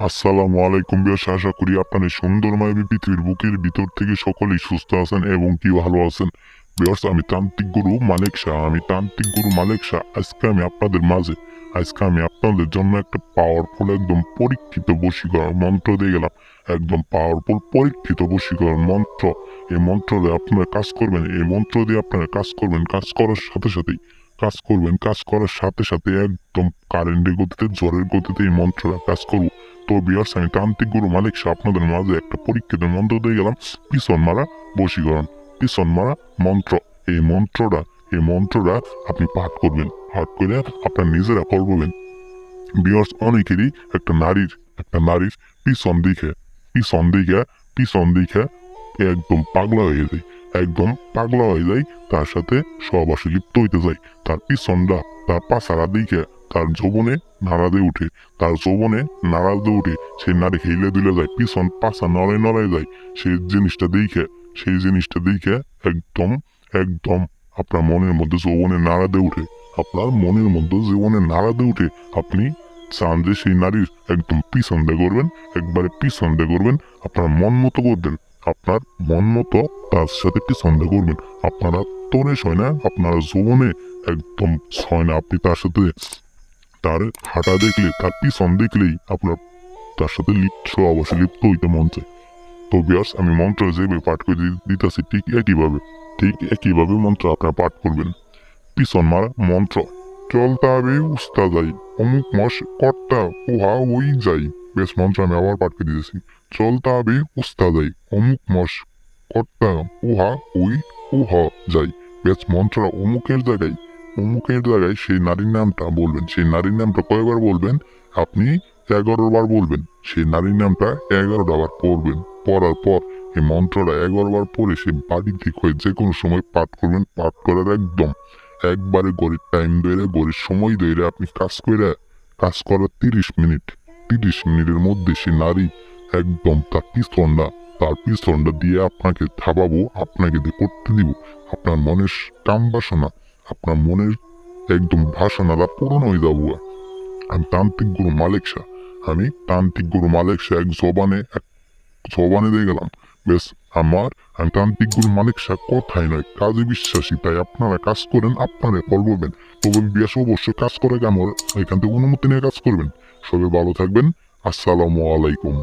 আসসালামু আলাইকুম বিয়াস, আশা করি আপনার এই সুন্দরময় পৃথিবীর বুকের ভিতর থেকে সকলেই সুস্থ আছেন এবং কি ভালো আছেন। বিয়াস, আমি তান্ত্রিক গুরু মালিক শাহ। আজকে আমি আপনাদের মাঝে আজকে আমি আপনাদের জন্য একটা পাওয়ারফুল একদম পরীক্ষিত বশীকরণ মন্ত্র দিয়ে গেলাম। একদম পাওয়ারফুল পরীক্ষিত বশীকরণ মন্ত্র। এই মন্ত্র দিয়ে আপনারা কাজ করবেন। এই মন্ত্র দিয়ে আপনারা কাজ করবেন। কাজ করার সাথে সাথে একদম কারেন্টের গতিতে, ঝড়ের গতিতে এই মন্ত্রটা কাজ করবো। তো বিয়ার্স, আমি তান্ত্রিক গুরু মালিক শাহ আপনাদের মাঝে একটা পরীক্ষিত মন্ত্র দিয়ে গেলাম। পিছন মারা বশীকরণ, পিছন মারা মন্ত্র। এই মন্ত্রটা এই মন্ত্রটা আপনি পাঠ করে আপনার নিজেরা করবেন। বিয়ার্স, অনেকেরই একটা নারীর পিছন দিকে পিছন দিকে পিছন দিকে একদম পাগলা হয়ে যায়, একদম পাগলা হয়ে যায়। তার সাথে সহবাসে লিপ্ত হইতে যায়। তার পিছনটা, তার পাছাড়া দিকে তার যৌবনে নাড়াদে উঠে, সেই নারী হেলে দিলে যায়, পিছন পাছা নড়ে নড়ে যায়। সেই জিনিসটা দেখে একদম একদম আপনার মনের মধ্যে যৌবনে নাড়াদে উঠে। আপনি চান যে সেই নারীর একদম পিছন দিয়ে করবেন, একবারে পিছন দিয়ে করবেন। আপনার মন মতো করবেন, আপনার মন মতো তার সাথে পিছন দিয়ে করবেন। আপনারা তোরে ছয় না, আপনার যৌবনে একদম ছয় না। আপনি তার সাথে, তার হাঁটা দেখলে, তার পিছন দেখলেই আপনার তার সাথে অবশ্যই লিপ্ত হইতে মন চায়। তো বিয়ার্স, আমি মন্ত্র যেভাবে পাঠ করে দিতেছি ঠিক একইভাবে মন্ত্র আপনারা পাঠ করবেন। পিছন মারা মন্ত্র। চলতা হবে উস্তা যাই, অমুক মশ কর্তা উহা ওই যাই। বেশ, মন্ত্র আমি আবার পাঠ করে দিতেছি। চলতা হবে উস্তা যাই, অমুক মশ কর্তা উহা ওই উহা যাই। বেশ, মন্ত্রটা অমুকের জায়গায় সেই নারীর নামটা বলবেন। সেই নারীর নামটা কয়বার বলবেন? আপনি 11 বার বলবেন। সেই নারীর নামটা 11টা বার পড়বেন। পড়ার পর এই মন্ত্রটা 11বার পরে সে বাড়ি ঠিক হয়ে যে কোনো সময় পাঠ করবেন। পাঠ করার একবারে গড়ির টাইম ধরে, গড়ির সময় ধরে আপনি কাজ করার 30 মিনিটের মধ্যে সে নারী একদম তার পিছনটা দিয়ে আপনাকে থাবাবো, আপনাকে দিয়ে করতে দিব। আপনার মনের কাম বাসনা, আপনার মনের একদম বাসনাটা পূরণ হয়ে যাবো। আমি তান্ত্রিক গুরু মালিক শাহ। এক জবানে দিয়ে গেলাম। বেশ, আমি তান্ত্রিক গুরু মালিক শাহ কথাই নয় কাজে বিশ্বাসী। তাই আপনারা কাজ করেন, আপনারা ফল পাবেন। তবে বিয়াস, অবশ্যই কাজ করে কেমন এখান থেকে অনুমতি নিয়ে কাজ করবেন। সবাই ভালো থাকবেন। আসসালামু আলাইকুম।